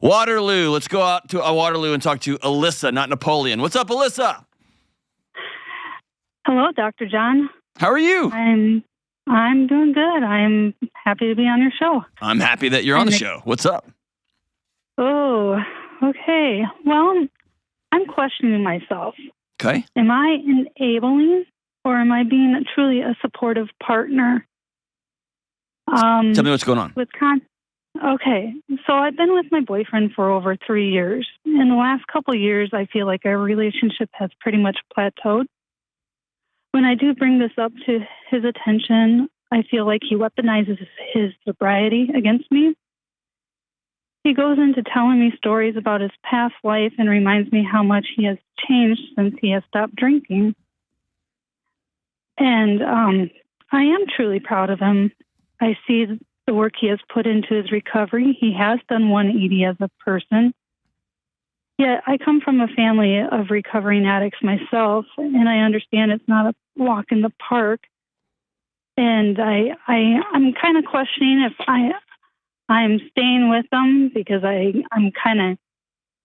Waterloo. Let's go out to Waterloo and talk to Alyssa, not Napoleon. What's up, Alyssa? Hello, Dr. John. How are you? I'm doing good. I'm happy to be on your show. I'm happy that you're on the show. What's up? Oh, okay. Well, I'm questioning myself. Okay. Am I enabling or am I being truly a supportive partner? Tell me what's going on. Okay, so I've been with my boyfriend for over 3 years. In the last couple of years, I feel like our relationship has pretty much plateaued. When I do bring this up to his attention, I feel like he weaponizes his sobriety against me. He goes into telling me stories about his past life and reminds me how much he has changed since he has stopped drinking. And I am truly proud of him. I see the work he has put into his recovery. He has done 180 as a person. Yet I come from a family of recovering addicts myself, and I understand it's not a walk in the park. And I'm kind of questioning if I'm staying with them because I'm kind of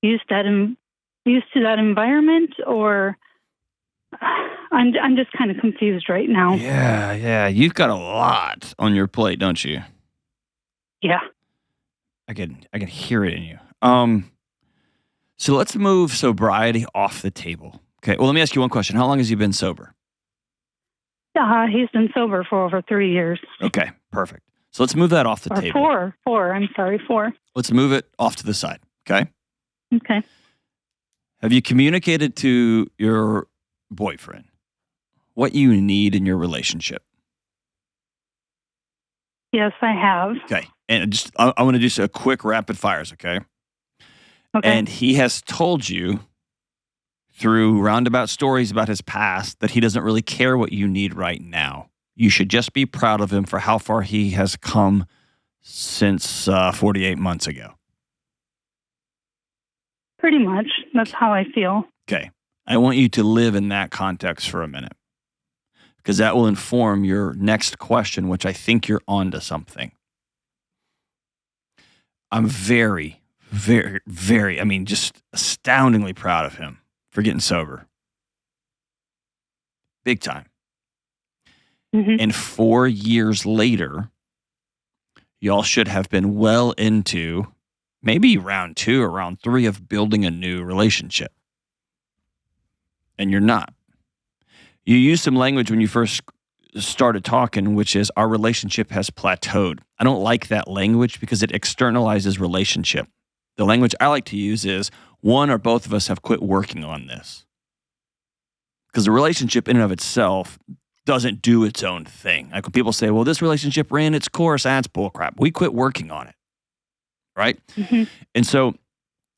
used to that environment, or I'm just kind of confused right now. Yeah. You've got a lot on your plate, don't you? Yeah. I can hear it in you. So let's move sobriety off the table. Okay. Well, let me ask you one question. How long has he been sober? He's been sober for over 3 years. Okay, perfect. So let's move that off the table. Four. Let's move it off to the side. Okay. Okay. Have you communicated to your boyfriend what you need in your relationship? Yes, I have. Okay. And I want to do a quick rapid fires, okay? Okay. And he has told you through roundabout stories about his past that he doesn't really care what you need right now. You should just be proud of him for how far he has come since 48 months ago. Pretty much. That's how I feel. Okay. I want you to live in that context for a minute, because that will inform your next question, which I think you're onto something. I'm very, very, very, just astoundingly proud of him for getting sober. Big time. Mm-hmm. And 4 years later, y'all should have been well into maybe round 2 or round 3 of building a new relationship. And you're not. You used some language when you first started talking, which is our relationship has plateaued. I don't like that language because it externalizes relationship. The language I like to use is one or both of us have quit working on this. Because the relationship in and of itself doesn't do its own thing. Like when people say, well, this relationship ran its course, that's bullcrap. We quit working on it, right? Mm-hmm. And so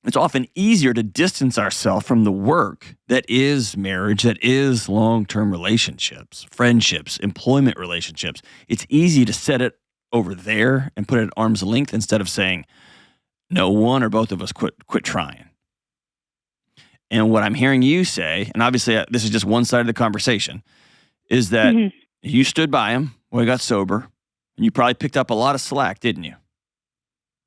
it's often easier to distance ourselves from the work that is marriage, that is long-term relationships, friendships, employment relationships. It's easy to set it over there and put it at arm's length instead of saying, no, one or both of us quit trying. And what I'm hearing you say, and obviously this is just one side of the conversation, is that you stood by him when he got sober, and you probably picked up a lot of slack, didn't you?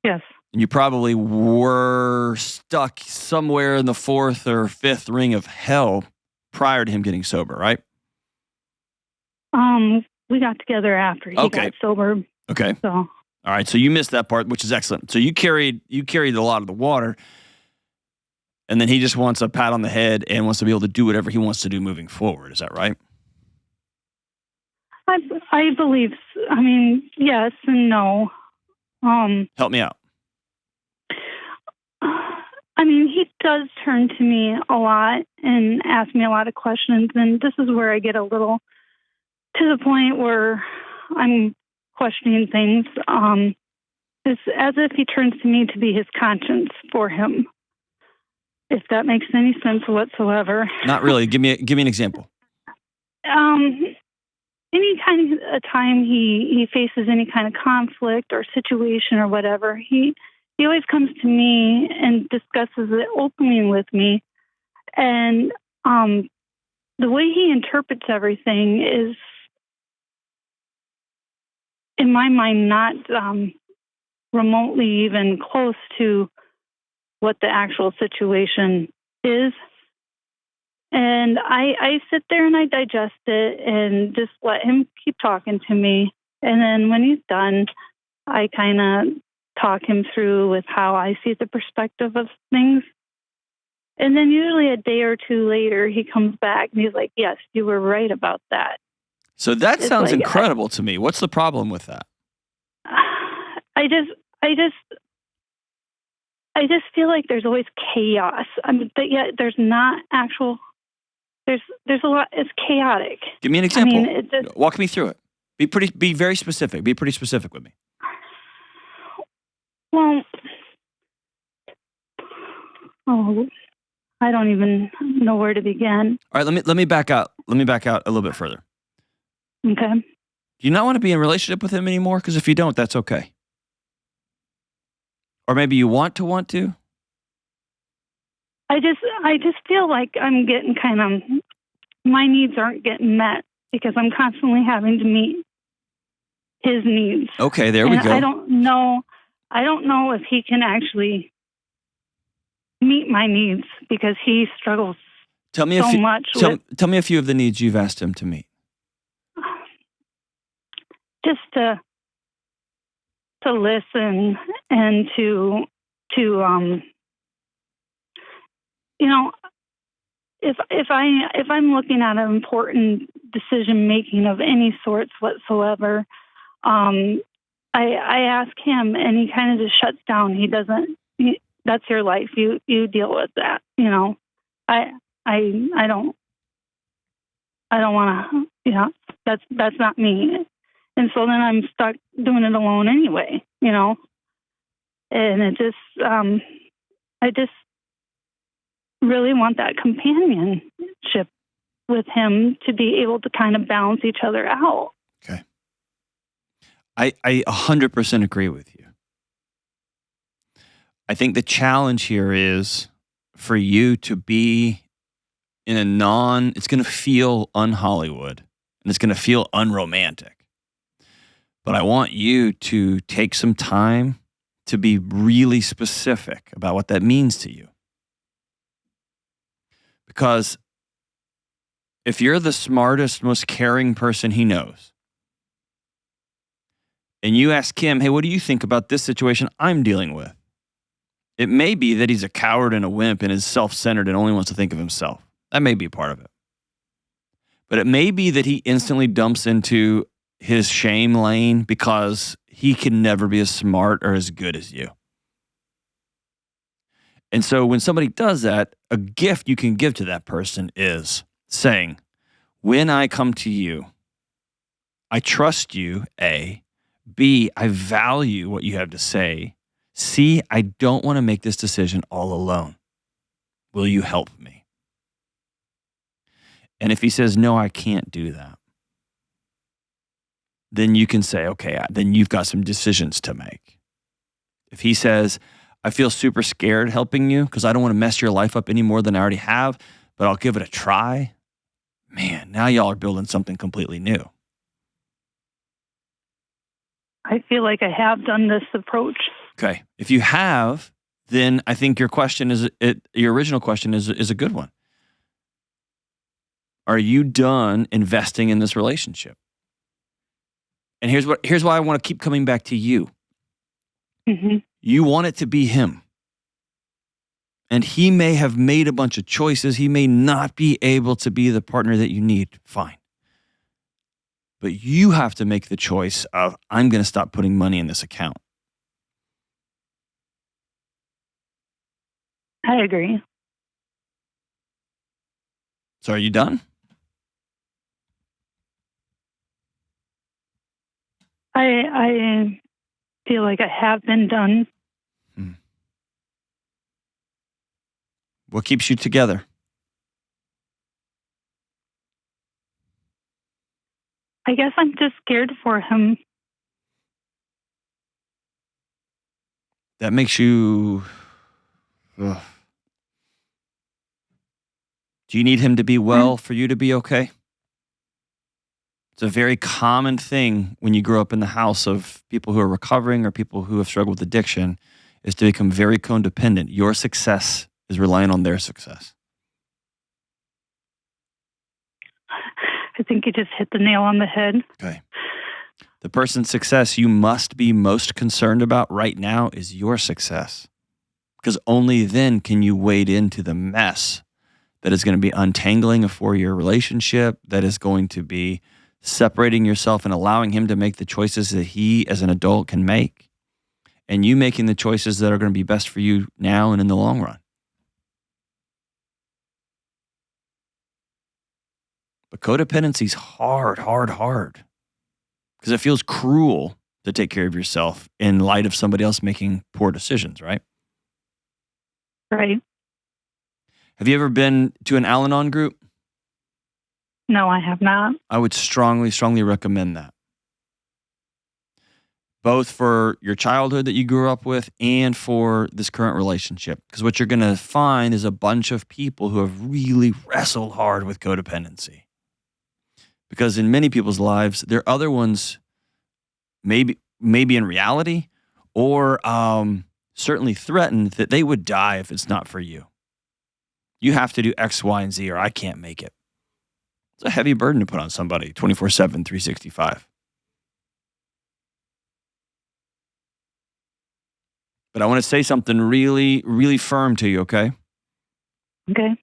Yes. And you probably were stuck somewhere in the 4th or 5th ring of hell prior to him getting sober, right? We got together after he got sober. Okay. So. All right. So you missed that part, which is excellent. So you carried a lot of the water, and then he just wants a pat on the head and wants to be able to do whatever he wants to do moving forward. Is that right? I believe, yes and no. Help me out. He does turn to me a lot and ask me a lot of questions, and this is where I get a little to the point where I'm questioning things. It's as if he turns to me to be his conscience for him, if that makes any sense whatsoever. Not really. Give me an example. Any kind of a time he faces any kind of conflict or situation or whatever, he always comes to me and discusses it openly with me. And the way he interprets everything is, in my mind, not remotely even close to what the actual situation is. And I sit there and I digest it and just let him keep talking to me. And then when he's done, I kind of talk him through with how I see the perspective of things. And then usually a day or two later, he comes back and he's like, yes, you were right about that. So that It's sounds like, incredible to me. What's the problem with that? I just feel like there's always chaos. I mean, but yet there's not actual. There's a lot. It's chaotic. Give me an example. I mean, it just, Walk me through it. Be very specific. Be pretty specific with me. well, I don't even know where to begin. All right, let me back out. Let me back out a little bit further. Okay. Do you not want to be in a relationship with him anymore? Because if you don't, that's okay. Or maybe you want to. I just feel like I'm getting my needs aren't getting met because I'm constantly having to meet his needs. Okay, there we go. I don't know if he can actually meet my needs because he struggles Tell me much. Tell me a few of the needs you've asked him to meet. Just to listen and to if I'm looking at an important decision making of any sorts whatsoever, I ask him and he kind of just shuts down. He doesn't. That's your life. You deal with that. I don't want to. That's not me. And so then I'm stuck doing it alone anyway. And it just I just really want that companionship with him to be able to kind of balance each other out. Okay. I 100% agree with you. I think the challenge here is for you to be in it's going to feel un-Hollywood and it's going to feel unromantic. But I want you to take some time to be really specific about what that means to you. Because if you're the smartest, most caring person he knows, and you ask him, hey, what do you think about this situation I'm dealing with? It may be that he's a coward and a wimp and is self-centered and only wants to think of himself. That may be a part of it. But it may be that he instantly dumps into his shame lane because he can never be as smart or as good as you. And so when somebody does that, a gift you can give to that person is saying, when I come to you, I trust you, A. B, I value what you have to say. C, I don't want to make this decision all alone. Will you help me? And if he says, no, I can't do that, then you can say, okay, then you've got some decisions to make. If he says, I feel super scared helping you because I don't want to mess your life up any more than I already have, but I'll give it a try. Man, now y'all are building something completely new. I feel like I have done this approach. Okay. If you have, then I think your original question is a good one. Are you done investing in this relationship? And here's why I want to keep coming back to you. Mm-hmm. You want it to be him. And he may have made a bunch of choices. He may not be able to be the partner that you need. Fine. But you have to make the choice of, I'm going to stop putting money in this account. I agree. So are you done? I feel like I have been done. What keeps you together? I guess I'm just scared for him. That makes you... Ugh. Do you need him to be well for you to be okay? It's a very common thing when you grow up in the house of people who are recovering or people who have struggled with addiction, is to become very codependent. Your success is relying on their success. I think you just hit the nail on the head. Okay. The person's success you must be most concerned about right now is your success. Because only then can you wade into the mess that is going to be untangling a 4-year relationship, that is going to be separating yourself and allowing him to make the choices that he as an adult can make, and you making the choices that are going to be best for you now and in the long run. But codependency is hard, because it feels cruel to take care of yourself in light of somebody else making poor decisions, right? Right. Have you ever been to an Al-Anon group? No, I have not. I would strongly recommend that. Both for your childhood that you grew up with and for this current relationship. Because what you're going to find is a bunch of people who have really wrestled hard with codependency. Because in many people's lives, there are other ones, maybe in reality, or certainly threatened that they would die if it's not for you. You have to do X, Y, and Z, or I can't make it. It's a heavy burden to put on somebody 24/7, 365. But I want to say something really firm to you, okay? Okay.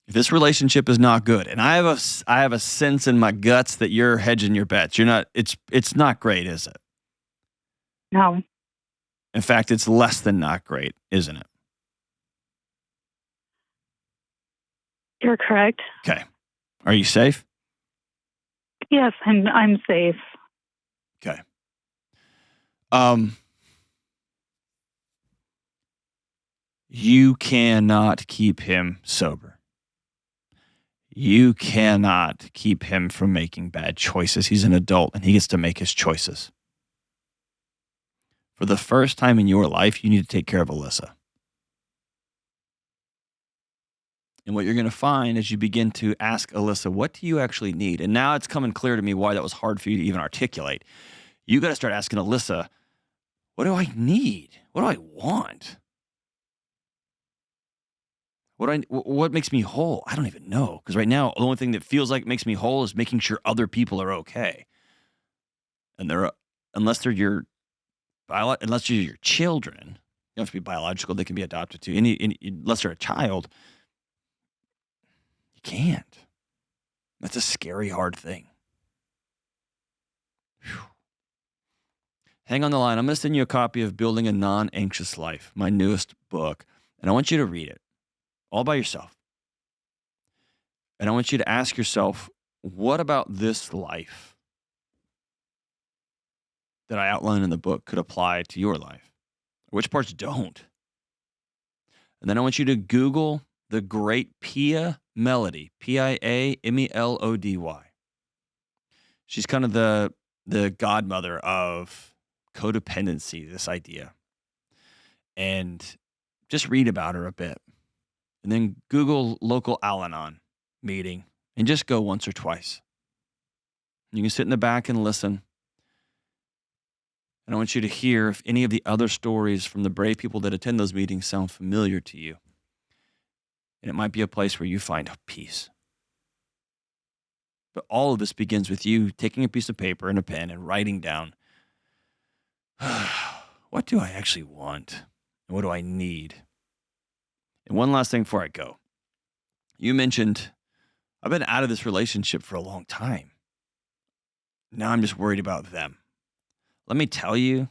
If this relationship is not good, and I have a sense in my guts that you're hedging your bets. You're not. It's not great, is it? No. In fact, it's less than not great, isn't it? You're correct. Okay. Are you safe? Yes, I'm safe. Okay. You cannot keep him sober. You cannot keep him from making bad choices. He's an adult and he gets to make his choices. For the first time in your life, you need to take care of Alyssa. And what you're going to find as you begin to ask Alyssa, what do you actually need? And now it's coming clear to me why that was hard for you to even articulate. You got to start asking Alyssa, what do I need? What do I want? What makes me whole? I don't even know. Because right now, the only thing that feels like makes me whole is making sure other people are okay. And unless they're your children, you don't have to be biological. They can be adopted too. Unless they're a child, you can't. That's a scary, hard thing. Whew. Hang on the line. I'm going to send you a copy of Building a Non-Anxious Life, my newest book, and I want you to read it all by yourself. And I want you to ask yourself, what about this life that I outline in the book could apply to your life? Which parts don't? And then I want you to Google the great Pia Melody, Piamelody. She's kind of the godmother of codependency, this idea. And just read about her a bit. And then Google local Al-Anon meeting and just go once or twice. You can sit in the back and listen. And I want you to hear if any of the other stories from the brave people that attend those meetings sound familiar to you. And it might be a place where you find peace. But all of this begins with you taking a piece of paper and a pen and writing down, what do I actually want? And what do I need? And one last thing before I go. You mentioned, I've been out of this relationship for a long time. Now I'm just worried about them. Let me tell you,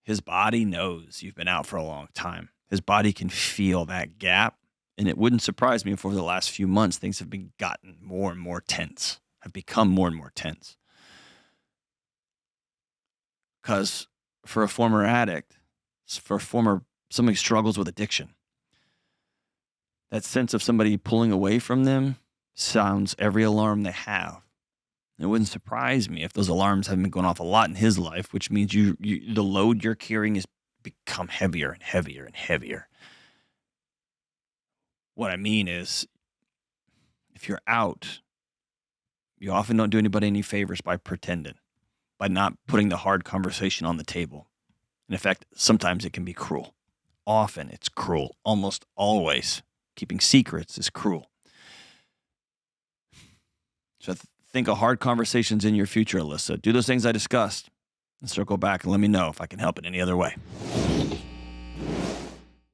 his body knows you've been out for a long time. His body can feel that gap. And it wouldn't surprise me if over the last few months, things have gotten more and more tense, have become more and more tense. Because for a former addict, somebody who struggles with addiction, that sense of somebody pulling away from them sounds every alarm they have. It wouldn't surprise me if those alarms haven't been going off a lot in his life, which means the load you're carrying has become heavier and heavier and heavier. What I mean is, if you're out, you often don't do anybody any favors by pretending, by not putting the hard conversation on the table. And in fact, sometimes it can be cruel. Often it's cruel. Almost always. Keeping secrets is cruel. So think of hard conversations in your future, Alyssa. Do those things I discussed and circle back and let me know if I can help in any other way.